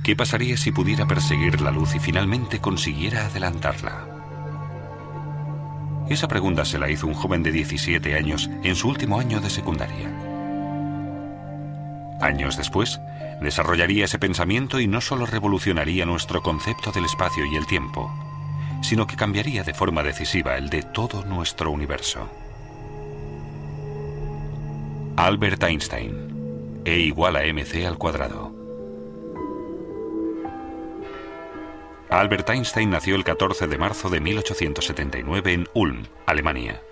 ¿Qué pasaría si pudiera perseguir la luz y finalmente consiguiera adelantarla? Esa pregunta se la hizo un joven de 17 años en su último año de secundaria. Años después, desarrollaría ese pensamiento y no solo revolucionaría nuestro concepto del espacio y el tiempo, sino que cambiaría de forma decisiva el de todo nuestro universo. Albert Einstein. E igual a mc al cuadrado. Albert Einstein nació el 14 de marzo de 1879 en Ulm, Alemania.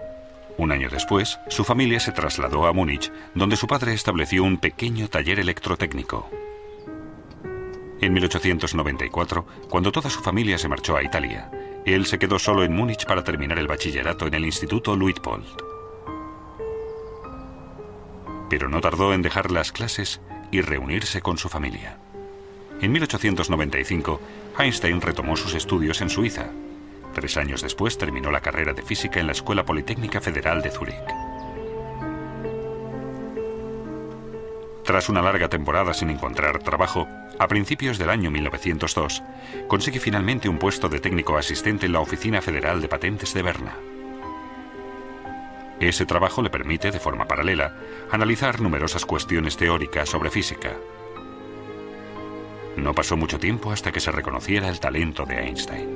Un año después, su familia se trasladó a Múnich, donde su padre estableció un pequeño taller electrotécnico. En 1894, cuando toda su familia se marchó a Italia, él se quedó solo en Múnich para terminar el bachillerato en el Instituto Luitpold. Pero no tardó en dejar las clases y reunirse con su familia. En 1895, Einstein retomó sus estudios en Suiza. 3 años después terminó la carrera de física en la Escuela Politécnica Federal de Zúrich. Tras una larga temporada sin encontrar trabajo, a principios del año 1902, consigue finalmente un puesto de técnico asistente en la Oficina Federal de Patentes de Berna. Ese trabajo le permite, de forma paralela, analizar numerosas cuestiones teóricas sobre física. No pasó mucho tiempo hasta que se reconociera el talento de Einstein.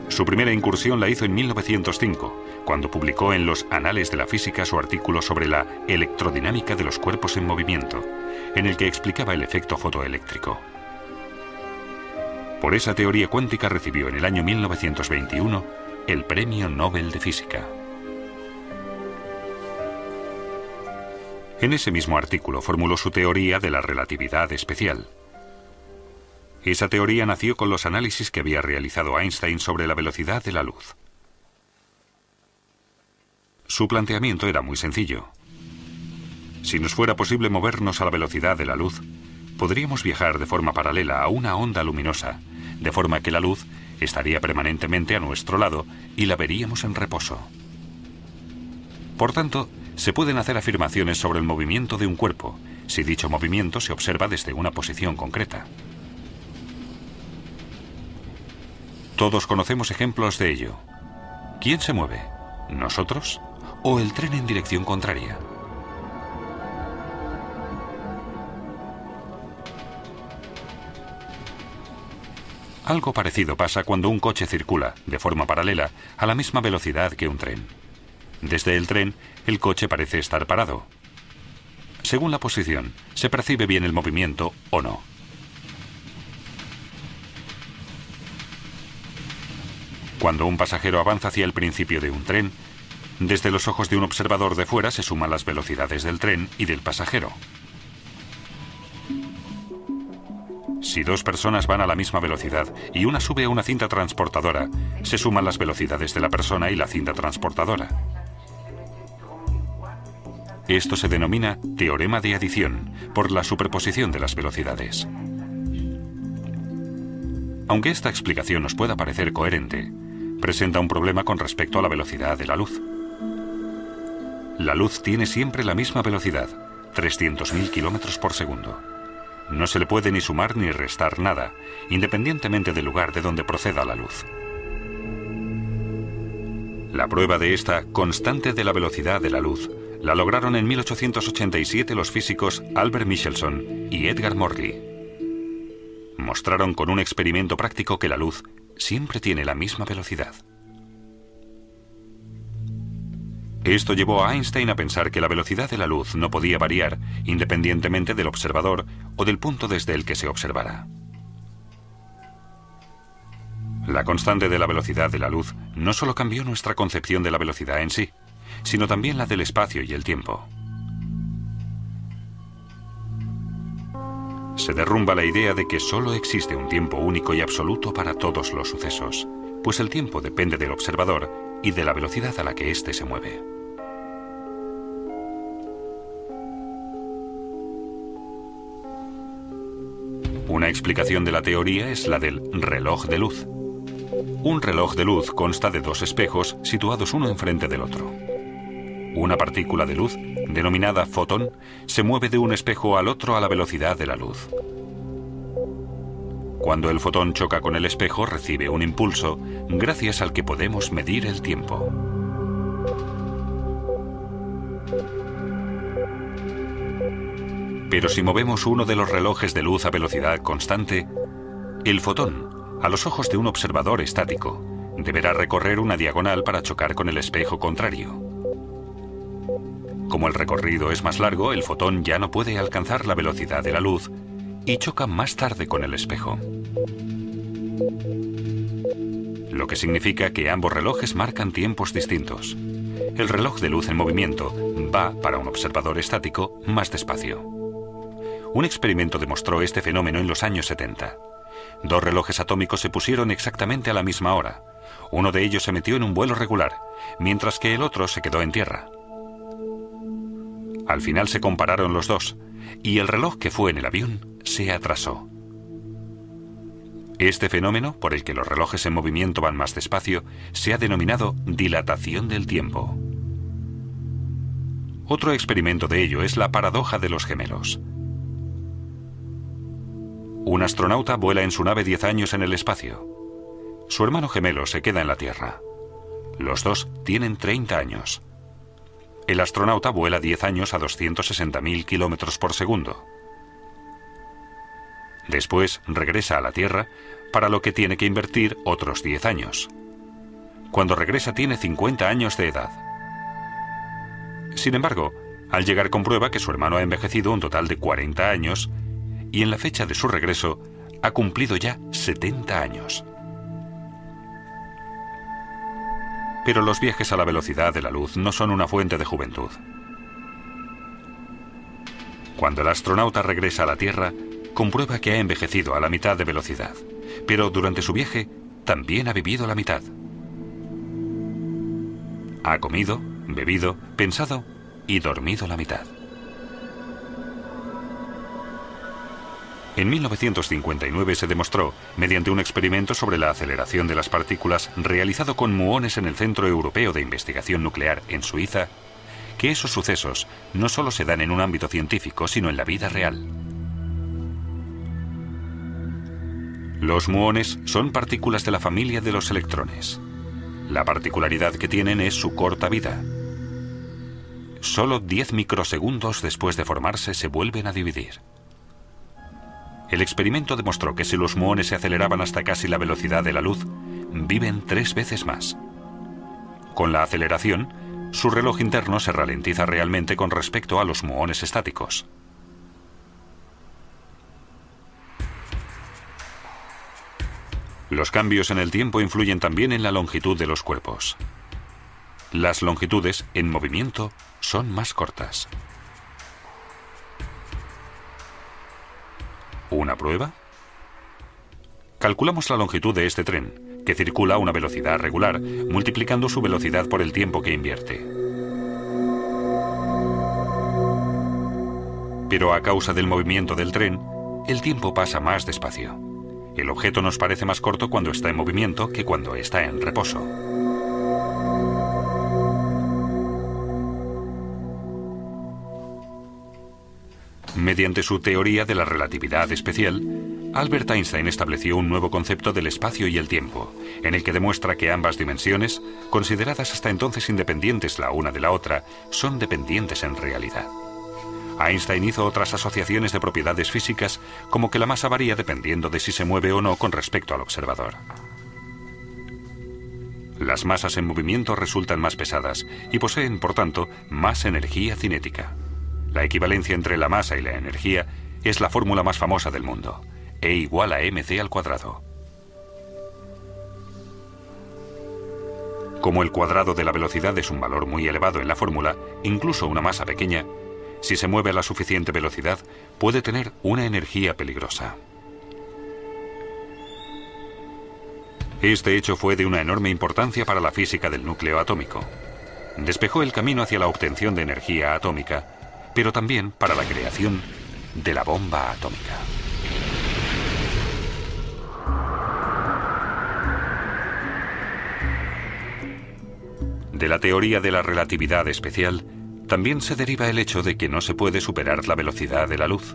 Su primera incursión la hizo en 1905, cuando publicó en los Anales de la Física su artículo sobre la electrodinámica de los cuerpos en movimiento, en el que explicaba el efecto fotoeléctrico. Por esa teoría cuántica recibió en el año 1921 el Premio Nobel de Física. En ese mismo artículo formuló su teoría de la relatividad especial. Esa teoría nació con los análisis que había realizado Einstein sobre la velocidad de la luz. Su planteamiento era muy sencillo. Si nos fuera posible movernos a la velocidad de la luz, podríamos viajar de forma paralela a una onda luminosa, de forma que la luz estaría permanentemente a nuestro lado y la veríamos en reposo. Por tanto, se pueden hacer afirmaciones sobre el movimiento de un cuerpo, si dicho movimiento se observa desde una posición concreta. Todos conocemos ejemplos de ello. ¿Quién se mueve? ¿Nosotros? ¿O el tren en dirección contraria? Algo parecido pasa cuando un coche circula, de forma paralela, a la misma velocidad que un tren. Desde el tren, el coche parece estar parado. Según la posición, se percibe bien el movimiento o no. Cuando un pasajero avanza hacia el principio de un tren, desde los ojos de un observador de fuera se suman las velocidades del tren y del pasajero. Si 2 personas van a la misma velocidad y una sube a una cinta transportadora, se suman las velocidades de la persona y la cinta transportadora. Esto se denomina teorema de adición, por la superposición de las velocidades. Aunque esta explicación nos pueda parecer coherente, presenta un problema con respecto a la velocidad de la luz. La luz tiene siempre la misma velocidad, 300.000 kilómetros por segundo. No se le puede ni sumar ni restar nada, independientemente del lugar de donde proceda la luz. La prueba de esta constante de la velocidad de la luz la lograron en 1887 los físicos Albert Michelson y Edgar Morley. Mostraron con un experimento práctico que la luz siempre tiene la misma velocidad. Esto llevó a Einstein a pensar que la velocidad de la luz no podía variar independientemente del observador o del punto desde el que se observara. La constante de la velocidad de la luz no solo cambió nuestra concepción de la velocidad en sí, sino también la del espacio y el tiempo. Se derrumba la idea de que solo existe un tiempo único y absoluto para todos los sucesos, pues el tiempo depende del observador y de la velocidad a la que éste se mueve. Una explicación de la teoría es la del reloj de luz. Un reloj de luz consta de 2 espejos situados uno enfrente del otro. Una partícula de luz denominada fotón, se mueve de un espejo al otro a la velocidad de la luz. Cuando el fotón choca con el espejo, recibe un impulso, gracias al que podemos medir el tiempo. Pero si movemos uno de los relojes de luz a velocidad constante, el fotón, a los ojos de un observador estático, deberá recorrer una diagonal para chocar con el espejo contrario. Como el recorrido es más largo, el fotón ya no puede alcanzar la velocidad de la luz y choca más tarde con el espejo. Lo que significa que ambos relojes marcan tiempos distintos. El reloj de luz en movimiento va, para un observador estático, más despacio. Un experimento demostró este fenómeno en los años 70. Dos relojes atómicos se pusieron exactamente a la misma hora. Uno de ellos se metió en un vuelo regular, mientras que el otro se quedó en tierra. Al final se compararon los dos, y el reloj que fue en el avión se atrasó. Este fenómeno, por el que los relojes en movimiento van más despacio, se ha denominado dilatación del tiempo. Otro experimento de ello es la paradoja de los gemelos. Un astronauta vuela en su nave 10 años en el espacio. Su hermano gemelo se queda en la Tierra. Los dos tienen 30 años. El astronauta vuela 10 años a 260.000 kilómetros por segundo. Después regresa a la Tierra, para lo que tiene que invertir otros 10 años. Cuando regresa tiene 50 años de edad. Sin embargo, al llegar comprueba que su hermano ha envejecido un total de 40 años y en la fecha de su regreso ha cumplido ya 70 años. Pero los viajes a la velocidad de la luz no son una fuente de juventud. Cuando el astronauta regresa a la Tierra, comprueba que ha envejecido a la mitad de velocidad, pero durante su viaje también ha vivido la mitad. Ha comido, bebido, pensado y dormido la mitad. En 1959 se demostró, mediante un experimento sobre la aceleración de las partículas realizado con muones en el Centro Europeo de Investigación Nuclear en Suiza, que esos sucesos no solo se dan en un ámbito científico, sino en la vida real. Los muones son partículas de la familia de los electrones. La particularidad que tienen es su corta vida. Solo 10 microsegundos después de formarse se vuelven a dividir. El experimento demostró que si los muones se aceleraban hasta casi la velocidad de la luz, viven 3 veces más. Con la aceleración, su reloj interno se ralentiza realmente con respecto a los muones estáticos. Los cambios en el tiempo influyen también en la longitud de los cuerpos. Las longitudes, en movimiento, son más cortas. ¿Una prueba? Calculamos la longitud de este tren, que circula a una velocidad regular, multiplicando su velocidad por el tiempo que invierte. Pero a causa del movimiento del tren, el tiempo pasa más despacio. El objeto nos parece más corto cuando está en movimiento que cuando está en reposo. Mediante su teoría de la relatividad especial, Albert Einstein estableció un nuevo concepto del espacio y el tiempo, en el que demuestra que ambas dimensiones, consideradas hasta entonces independientes la una de la otra, son dependientes en realidad. Einstein hizo otras asociaciones de propiedades físicas, como que la masa varía dependiendo de si se mueve o no con respecto al observador. Las masas en movimiento resultan más pesadas y poseen, por tanto, más energía cinética. La equivalencia entre la masa y la energía es la fórmula más famosa del mundo, E igual a mc². Como el cuadrado de la velocidad es un valor muy elevado en la fórmula, incluso una masa pequeña, si se mueve a la suficiente velocidad, puede tener una energía peligrosa. Este hecho fue de una enorme importancia para la física del núcleo atómico. Despejó el camino hacia la obtención de energía atómica, pero también para la creación de la bomba atómica. De la teoría de la relatividad especial, también se deriva el hecho de que no se puede superar la velocidad de la luz.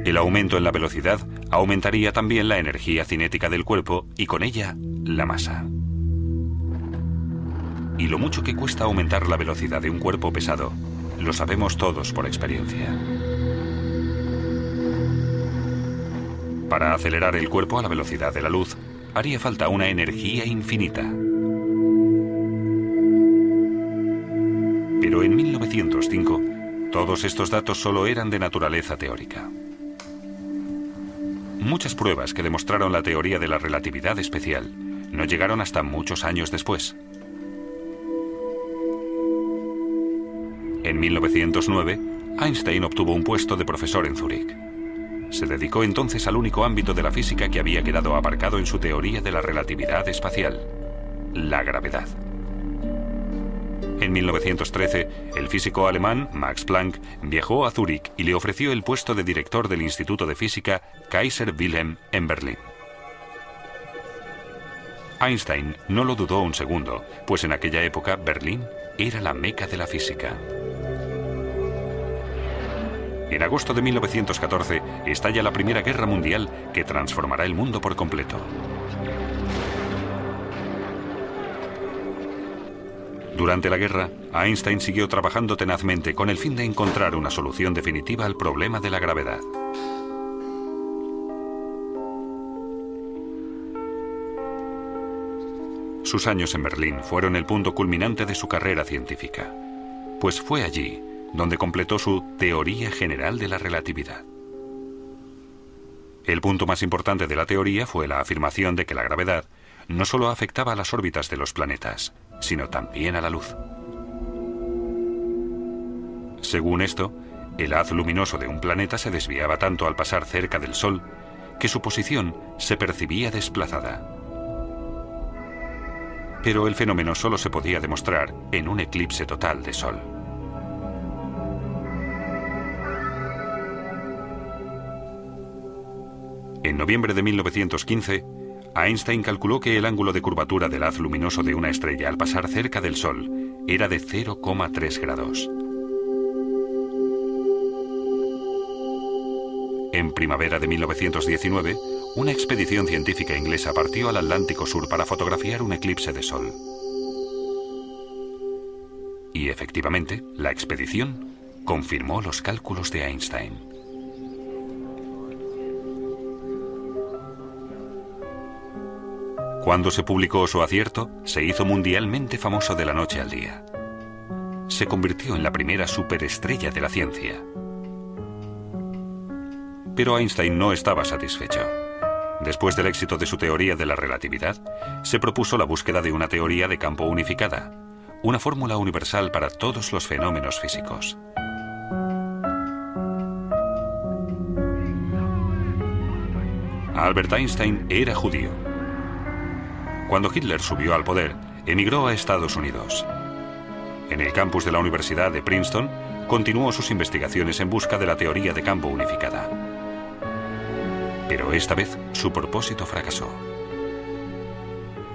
El aumento en la velocidad aumentaría también la energía cinética del cuerpo y con ella la masa. Y lo mucho que cuesta aumentar la velocidad de un cuerpo pesado, lo sabemos todos por experiencia. Para acelerar el cuerpo a la velocidad de la luz, haría falta una energía infinita. Pero en 1905, todos estos datos solo eran de naturaleza teórica. Muchas pruebas que demostraron la teoría de la relatividad especial no llegaron hasta muchos años después. En 1909, Einstein obtuvo un puesto de profesor en Zúrich. Se dedicó entonces al único ámbito de la física que había quedado aparcado en su teoría de la relatividad espacial, la gravedad. En 1913, el físico alemán Max Planck viajó a Zúrich y le ofreció el puesto de director del Instituto de Física Kaiser Wilhelm en Berlín. Einstein no lo dudó un segundo, pues en aquella época Berlín era la meca de la física. En agosto de 1914 estalla la Primera Guerra Mundial que transformará el mundo por completo. Durante la guerra, Einstein siguió trabajando tenazmente con el fin de encontrar una solución definitiva al problema de la gravedad. Sus años en Berlín fueron el punto culminante de su carrera científica, pues fue allí donde completó su teoría general de la relatividad. El punto más importante de la teoría fue la afirmación de que la gravedad no solo afectaba a las órbitas de los planetas, sino también a la luz. Según esto, el haz luminoso de un planeta se desviaba tanto al pasar cerca del Sol que su posición se percibía desplazada. Pero el fenómeno solo se podía demostrar en un eclipse total de Sol. En noviembre de 1915, Einstein calculó que el ángulo de curvatura del haz luminoso de una estrella al pasar cerca del Sol era de 0,3 grados. En primavera de 1919, una expedición científica inglesa partió al Atlántico Sur para fotografiar un eclipse de Sol. Y efectivamente, la expedición confirmó los cálculos de Einstein. Cuando se publicó su acierto, se hizo mundialmente famoso de la noche al día. Se convirtió en la primera superestrella de la ciencia. Pero Einstein no estaba satisfecho. Después del éxito de su teoría de la relatividad, se propuso la búsqueda de una teoría de campo unificada, una fórmula universal para todos los fenómenos físicos. Albert Einstein era judío. Cuando Hitler subió al poder, emigró a Estados Unidos. En el campus de la Universidad de Princeton, continuó sus investigaciones en busca de la teoría de campo unificada. Pero esta vez, su propósito fracasó.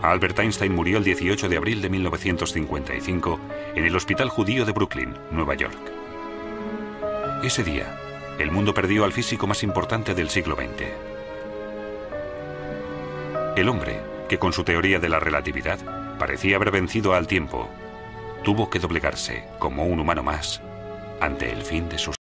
Albert Einstein murió el 18 de abril de 1955 en el Hospital Judío de Brooklyn, Nueva York. Ese día, el mundo perdió al físico más importante del siglo XX. El hombre, que con su teoría de la relatividad parecía haber vencido al tiempo, tuvo que doblegarse como un humano más ante el fin de sus